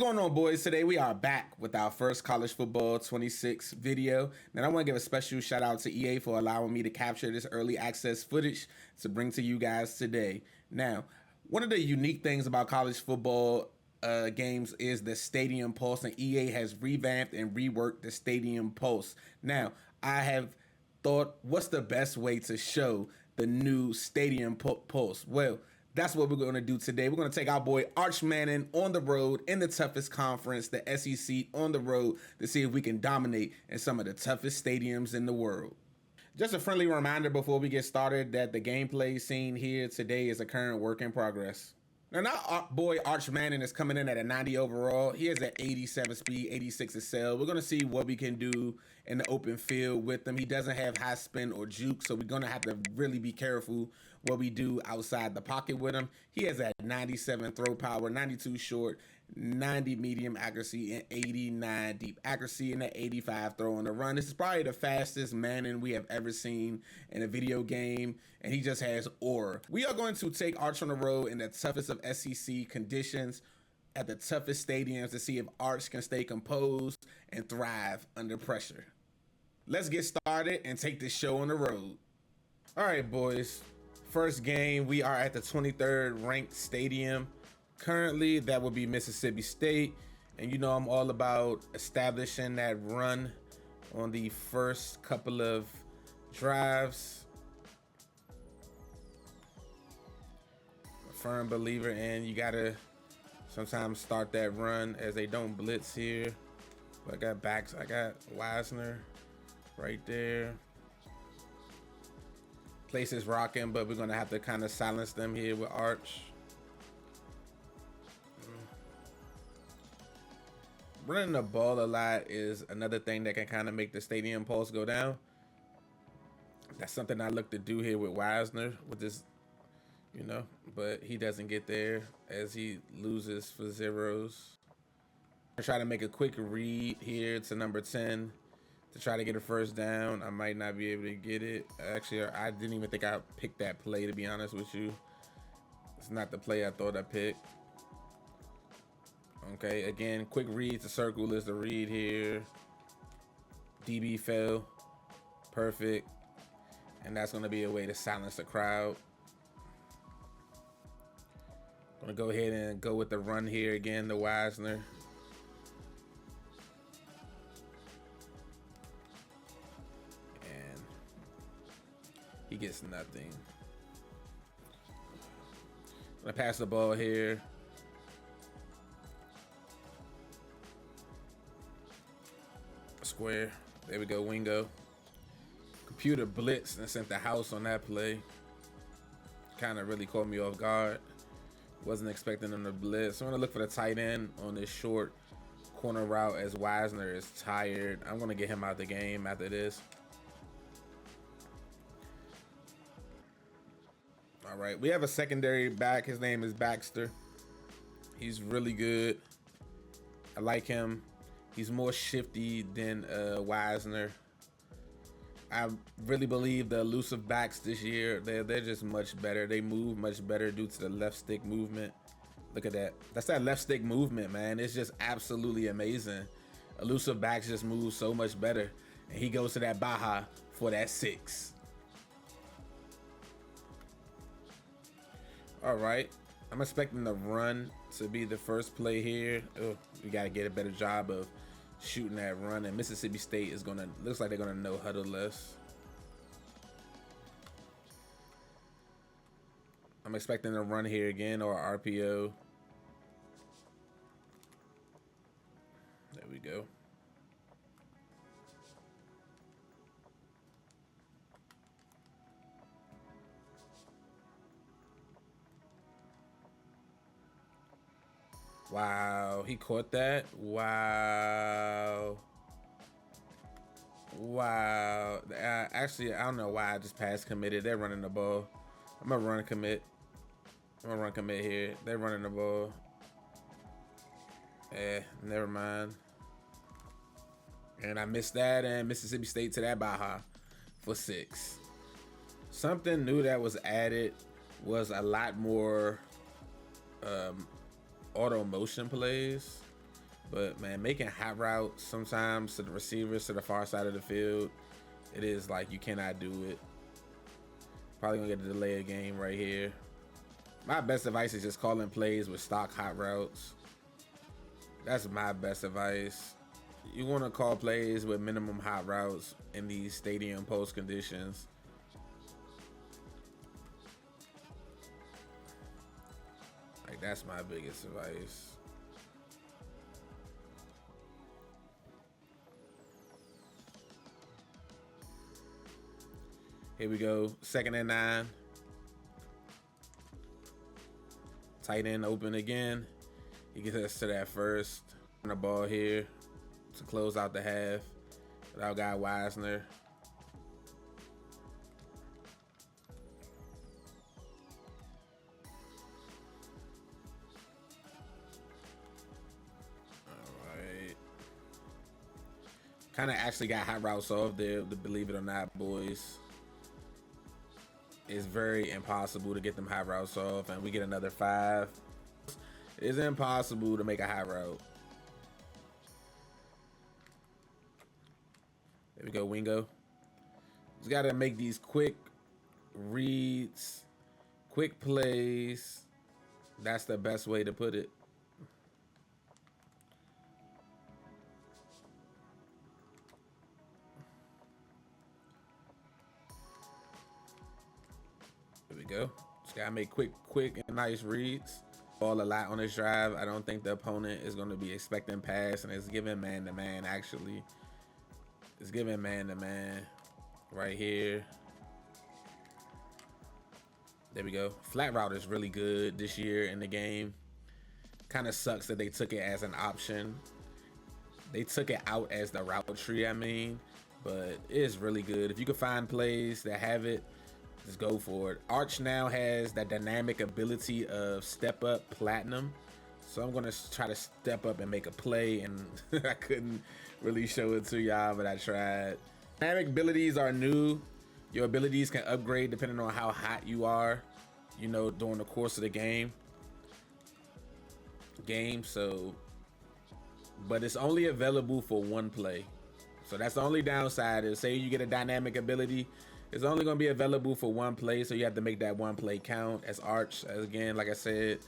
going on, boys? Today we are back with our first college football 26 video. And I want to give a special shout out to EA for allowing me to capture this early access footage to bring to you guys today. Now, one of the unique things about college football games is the Stadium Pulse, and EA has revamped and reworked the Stadium Pulse. Now, I have thought, what's the best way to show the new Stadium Pulse? Well, that's what we're going to do today. We're going to take our boy Arch Manning on the road in the toughest conference, the SEC, on the road to see if we can dominate in some of the toughest stadiums in the world. Just a friendly reminder before we get started that the gameplay seen here today is a current work in progress. Now our boy Arch Manning is coming in at a 90 overall. He has an 87 speed, 86 accel. We're going to see what we can do in the open field with him. He doesn't have high spin or juke, so we're going to have to really be careful what we do outside the pocket with him. He has a 97 throw power, 92 short, 90 medium accuracy, and 89 deep accuracy, and an 85 throw on the run. This is probably the fastest Manning we have ever seen in a video game, and he just has aura. We are going to take Arch on the road in the toughest of SEC conditions at the toughest stadiums to see if Arch can stay composed and thrive under pressure. Let's get started and take this show on the road. All right, boys. First game, we are at the 23rd ranked stadium. Currently, that would be Mississippi State. And you know I'm all about establishing that run on the first couple of drives. A firm believer in you gotta sometimes start that run as they don't blitz here. But I got backs, I got Wisner right there. Place is rocking, but we're gonna have to kind of silence them here with Arch. Running the ball a lot is another thing that can kind of make the Stadium Pulse go down. That's something I look to do here with Wisner, with this, you know, but he doesn't get there as he loses for zeros. I try to make a quick read here to number 10 to try to get a first down. I might not be able to get it. Actually, I didn't even think I picked that play, to be honest with you. It's not the play I thought I picked. Okay, again, quick read to circle is the read here. DB fell. Perfect. And that's going to be a way to silence the crowd. Going to go ahead and go with the run here again, the Wisner. And he gets nothing. Going to pass the ball here. Square. There we go, Wingo. Computer blitzed and sent the house on that play. Kind of really caught me off guard. Wasn't expecting them to blitz. So I'm going to look for the tight end on this short corner route as Wisner is tired. I'm going to get him out the game after this. All right, we have a secondary back. His name is Baxter. He's really good. I like him. He's more shifty than Wisner. I really believe the elusive backs this year, they're just much better. They move much better due to the left stick movement. Look at that. That's that left stick movement, man. It's just absolutely amazing. Elusive backs just move so much better. And he goes to that Baja for that 6. All right. I'm expecting the run to be the first play here. Oh, we got to get a better job of shooting that run, and Mississippi State is gonna, looks like they're gonna no huddle less. I'm expecting a run here again or RPO. There we go. Wow, he caught that. Wow. Actually, I don't know why I just pass committed. They're running the ball. I'm gonna run commit. I'm gonna run commit here. They're running the ball. Never mind. And I missed that, and Mississippi State to that Baja for 6. Something new that was added was a lot more auto motion plays. But man, making hot routes sometimes to the receivers to the far side of the field, it is like you cannot do it. Probably gonna get a delay of game right here. My best advice is just calling plays with stock hot routes. That's my best advice. You want to call plays with minimum hot routes in these stadium post conditions. Like, that's my biggest advice. Here we go. 2nd and 9. Tight end open again. He gets us to that first. On the ball here to close out the half with our guy Wisner. Kind of actually got hot routes off there, believe it or not, boys. It's very impossible to get them hot routes off, and we get another 5. It's impossible to make a hot route. There we go, Wingo. Just got to make these quick reads, quick plays. That's the best way to put it. There we go. Just got to make quick and nice reads. Ball a lot on this drive. I don't think the opponent is going to be expecting pass, and it's giving man-to-man, actually. It's giving man-to-man right here. There we go. Flat route is really good this year in the game. Kind of sucks that they took it as an option. They took it out as the route tree, I mean. But it is really good. If you can find plays that have it, just go for it. Arch now has that dynamic ability of step up platinum. So I'm going to try to step up and make a play. And I couldn't really show it to y'all, but I tried. Dynamic abilities are new. Your abilities can upgrade depending on how hot you are, you know, during the course of the game. So, but it's only available for one play. So that's the only downside is, say you get a dynamic ability, it's only going to be available for one play. So you have to make that one play count as Arch. As again, like I said,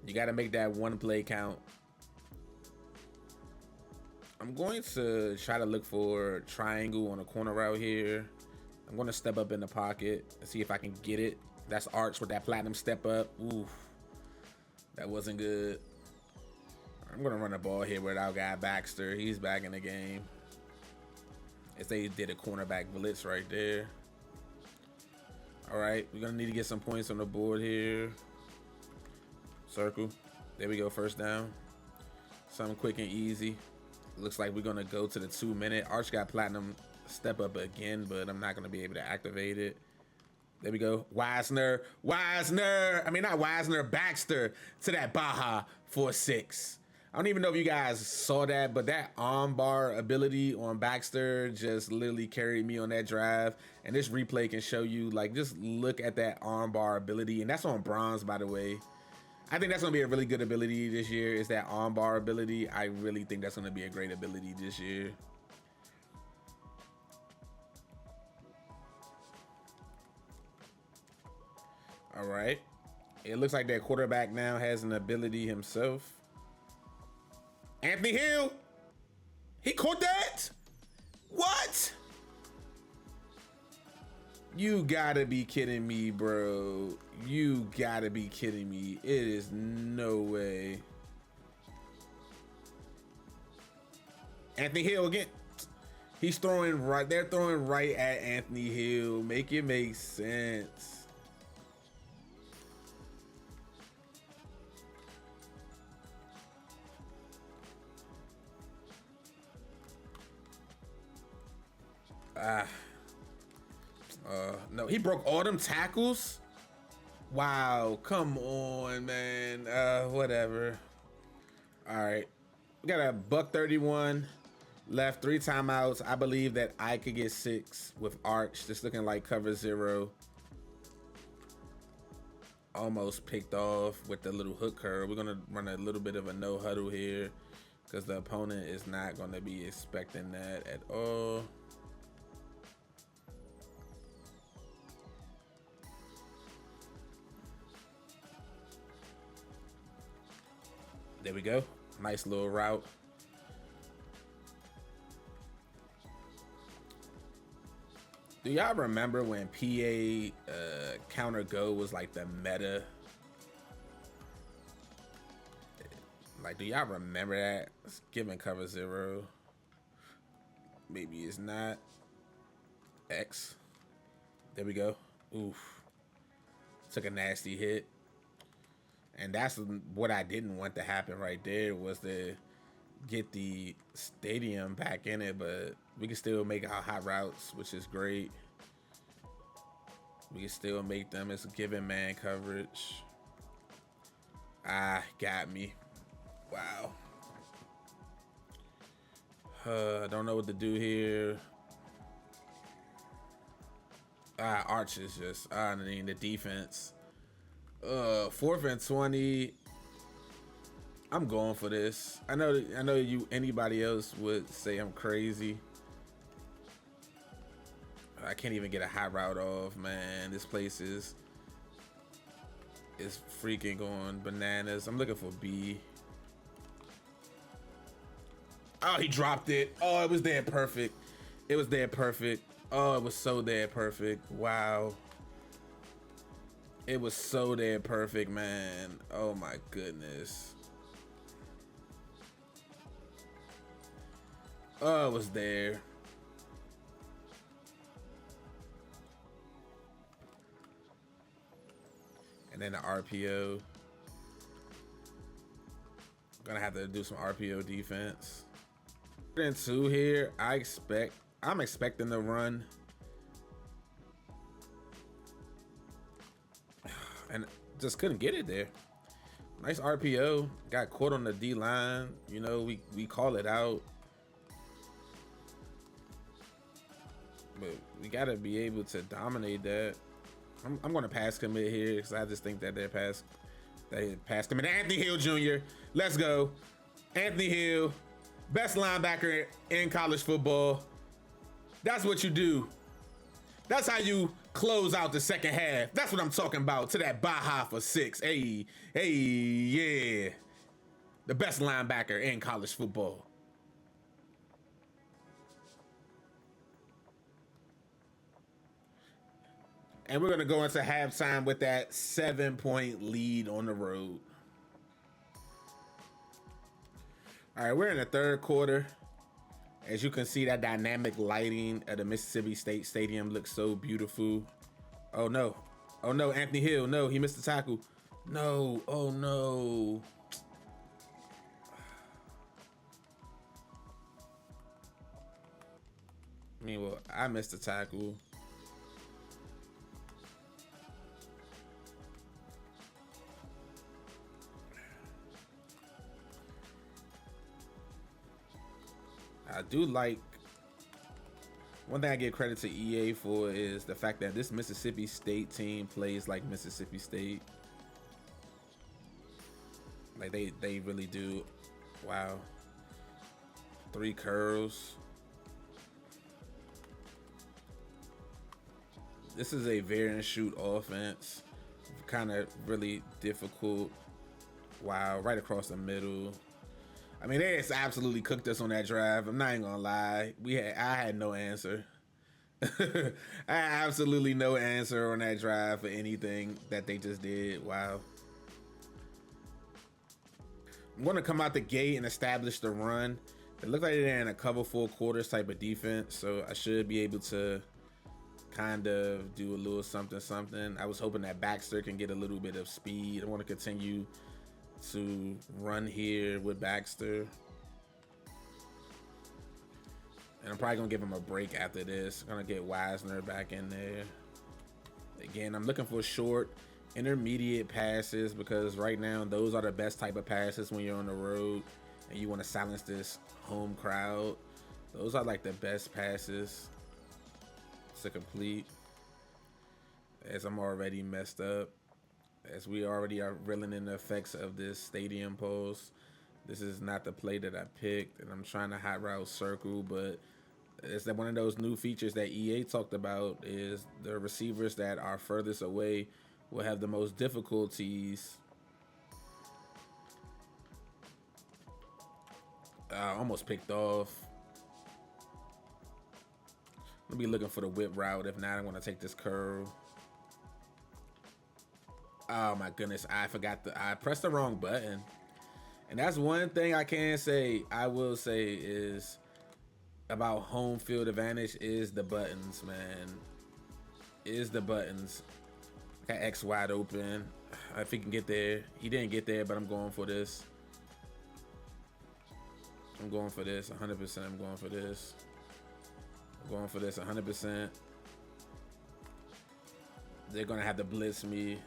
you got to make that one play count. I'm going to try to look for triangle on a corner route here. I'm going to step up in the pocket and see if I can get it. That's Arch with that platinum step up. Oof. That wasn't good. I'm going to run the ball here with our guy Baxter. He's back in the game. As they did a cornerback blitz right there. All right. We're going to need to get some points on the board here. Circle. There we go. First down. Something quick and easy. Looks like we're going to go to the 2-minute. Arch got platinum step up again, but I'm not going to be able to activate it. There we go. Wisner. I mean, not Wisner, Baxter to that Baja for 6. I don't even know if you guys saw that, but that arm bar ability on Baxter just literally carried me on that drive. And this replay can show you, like, just look at that arm bar ability. And that's on bronze, by the way. I think that's going to be a really good ability this year, is that armbar ability. I really think that's going to be a great ability this year. All right. It looks like that quarterback now has an ability himself. Anthony Hill. He caught that? What? You gotta be kidding me, bro. You gotta be kidding me. It is no way. Anthony Hill again. He's throwing right. They're throwing right at Anthony Hill. Make it make sense. No, he broke all them tackles. Wow, come on, man. Whatever. All right, we got a $1:31 left, 3 timeouts. I believe that I could get 6 with Arch. Just looking like cover 0. almost picked off with the little hook curl. We're gonna run a little bit of a no huddle here because the opponent is not gonna be expecting that at all. There we go. Nice little route. Do y'all remember when PA counter go was like the meta? Like, do y'all remember that? It's giving cover 0. Maybe it's not. X. There we go. Oof. Took a nasty hit. And that's what I didn't want to happen right there, was to get the stadium back in it, but we can still make our hot routes, which is great. We can still make them. It's giving man coverage. Ah, got me. Wow. I don't know what to do here. Arch is just, I mean, the defense. 4th and 20. I'm going for this. I know you. Anybody else would say I'm crazy. I can't even get a high route off, man. This place is freaking going bananas. I'm looking for B. Oh, he dropped it. Oh, it was dead perfect. It was dead perfect. Oh, it was so dead perfect. Wow. It was so dead perfect, man. Oh my goodness. Oh, it was there. And then the RPO. Gonna have to do some RPO defense. 3rd and 2 here. I'm expecting the run. And just couldn't get it there. Nice RPO. Got caught on the D line. You know, we call it out. But we gotta be able to dominate that. I'm gonna pass commit here because I just think that they pass commit. Anthony Hill Jr. Let's go. Anthony Hill, best linebacker in college football. That's what you do. That's how you close out the second half. That's what I'm talking about. To that Baja for 6. Hey, yeah. The best linebacker in college football. And we're going to go into halftime with that 7-point lead on the road. All right, we're in the 3rd quarter. As you can see, that dynamic lighting at the Mississippi State Stadium looks so beautiful. Oh, no. Oh, no, Anthony Hill. No, he missed the tackle. No. Oh, no. I mean, well, I missed the tackle. I do like, one thing I give credit to EA for is the fact that this Mississippi State team plays like Mississippi State. Like they really do. Wow. 3 curls. This is a veer and shoot offense. Kind of really difficult. Wow, right across the middle. I mean, they just absolutely cooked us on that drive. I'm not even gonna lie. I had no answer. I had absolutely no answer on that drive for anything that they just did. Wow. I'm gonna come out the gate and establish the run. It looked like they're in a cover 4 quarters type of defense, so I should be able to kind of do a little something. I was hoping that Baxter can get a little bit of speed. I want to continue to run here with Baxter. And I'm probably gonna give him a break after this. I'm gonna get Wisner back in there. Again, I'm looking for short, intermediate passes because right now those are the best type of passes when you're on the road and you want to silence this home crowd. Those are like the best passes to complete, as I'm already messed up. as we already are reeling in the effects of this stadium pose. This is not the play that I picked, and I'm trying to hot route circle, but it's that one of those new features that EA talked about is the receivers that are furthest away will have the most difficulties. Almost picked off. I'll be looking for the whip route. If not, I'm going to take this curve. Oh my goodness, I pressed the wrong button. And that's one thing I will say is about home field advantage is the buttons, man. Is the buttons. Got X wide open. If he can get there. He didn't get there, but I'm going for this. I'm going for this 100%. I'm going for this. I'm going for this 100%. They're going to have to blitz me.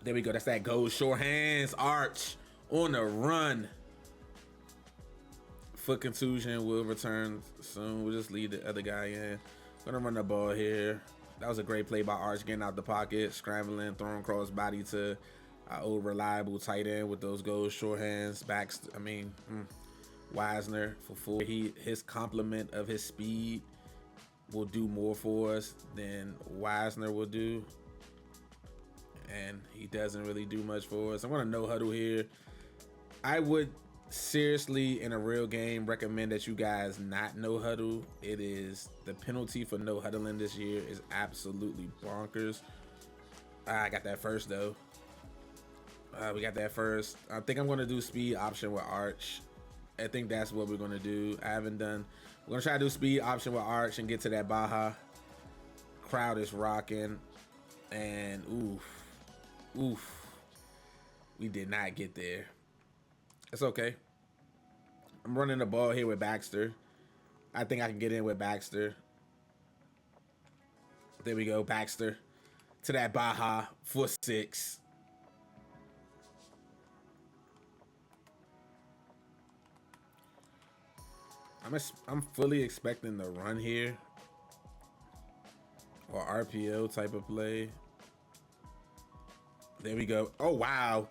There we go. That's that goal. Short hands. Arch on the run. Foot contusion will return soon. We'll just leave the other guy in. Gonna run the ball here. That was a great play by Arch, getting out the pocket, scrambling, throwing cross body to our old reliable tight end with those goals. Short hands. Wisner for full. His complement of his speed will do more for us than Wisner will do. And he doesn't really do much for us. I'm gonna no huddle here. I would seriously, in a real game, recommend that you guys not no huddle. It is the penalty for no huddling this year is absolutely bonkers. I got that first though. We got that first. I think I'm gonna do speed option with Arch. I think that's what we're gonna do. We're gonna try to do speed option with Arch and get to that Baja. Crowd is rocking, and oof, we did not get there. It's okay. I'm running the ball here with Baxter. I think I can get in with Baxter. There we go, Baxter. To that Baja for 6. I'm fully expecting the run here. Or RPO type of play. There we go. Oh, wow.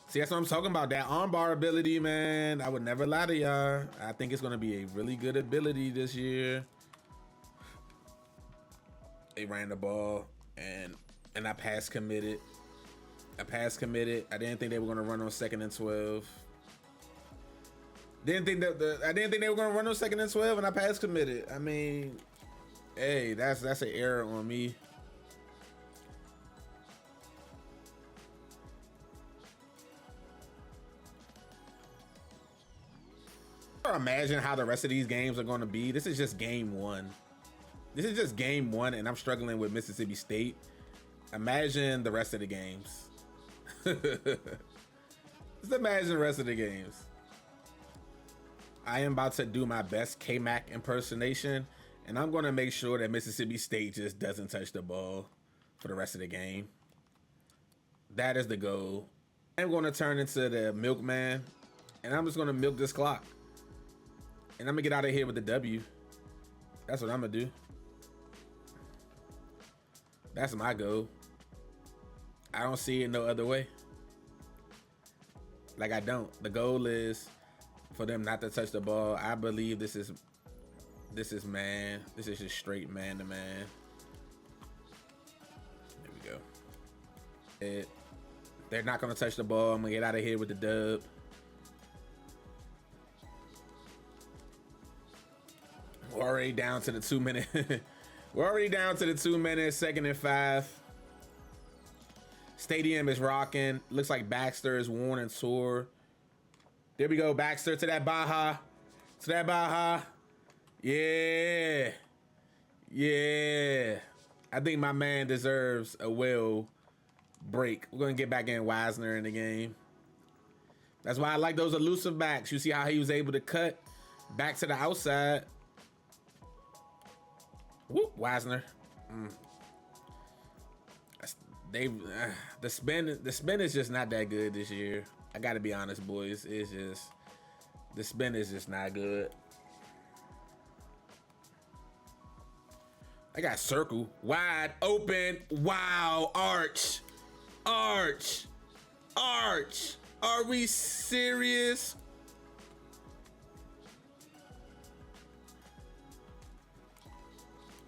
See, that's what I'm talking about. That armbar ability, man. I would never lie to y'all. I think it's going to be a really good ability this year. They ran the ball, and I pass committed. I didn't think they were going to run on 2nd and 12. I didn't think they were going to run on 2nd and 12, and I pass committed. I mean, hey, that's an error on me. Imagine how the rest of these games are going to be. This is just game 1. And I'm struggling with Mississippi State. Imagine the rest of the games. Just imagine the rest of the games. I am about to do my best K-Mac impersonation, and I'm going to make sure that Mississippi State just doesn't touch the ball for the rest of the game. That is the goal. I'm going to turn into the milkman, and I'm just going to milk this clock. And I'm going to get out of here with the W. That's what I'm going to do. That's my goal. I don't see it no other way. Like, I don't. The goal is for them not to touch the ball. I believe this is man. This is just straight man to man. There we go. They're not going to touch the ball. I'm going to get out of here with the dub. We're already down to the 2 minute. We're already down to the 2 minutes, 2nd and 5. Stadium is rocking. Looks like Baxter is worn and sore. There we go, Baxter to that Baja. To that Baja. Yeah. Yeah. I think my man deserves a well break. We're going to get back in Wisner in the game. That's why I like those elusive backs. You see how he was able to cut back to the outside. Whoop, Wisner. The spin is just not that good this year. I gotta be honest, boys. It's just the spin is just not good. I got circle. Wide open. Wow. Arch. Arch. Arch. Are we serious?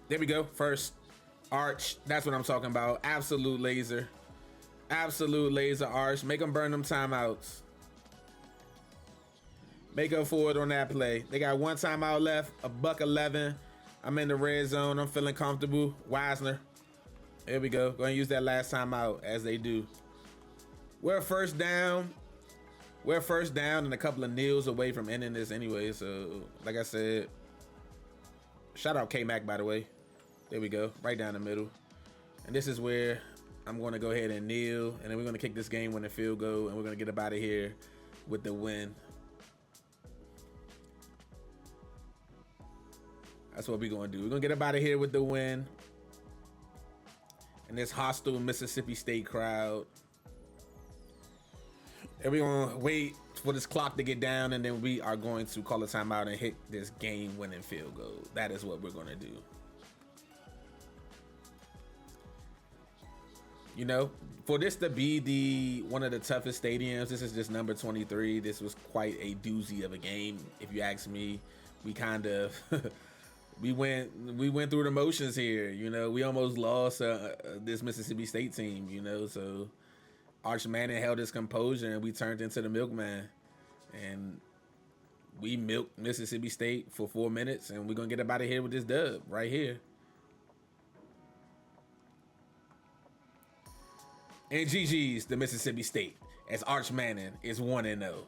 There we go. First. Arch. That's what I'm talking about. Absolute laser. Absolute laser Arch. Make them burn them timeouts. Make up for it on that play. They got one timeout left. $1:11. I'm in the red zone. I'm feeling comfortable. Wisner. Here we go. Going to use that last timeout as they do. We're first down. We're first down and a couple of kneels away from ending this anyway. So, like I said, shout out K-Mac, by the way. There we go. Right down the middle. And this is where I'm going to go ahead and kneel. And then we're going to kick this game-winning field goal. And we're going to get up out of here with the win. That's what we're going to do. We're going to get up out of here with the win. And this hostile Mississippi State crowd. And we're going to wait for this clock to get down, and then we are going to call a timeout and hit this game-winning field goal. That is what we're going to do. You know, for this to be one of the toughest stadiums, this is just number 23. This was quite a doozy of a game, if you ask me. We kind of we went through the motions here. You know, we almost lost this Mississippi State team. You know, so Arch Manning held his composure, and we turned into the milkman, and we milked Mississippi State for 4 minutes, and we're gonna get up out of here with this dub right here. And GG's the Mississippi State, as Arch Manning is 1-0.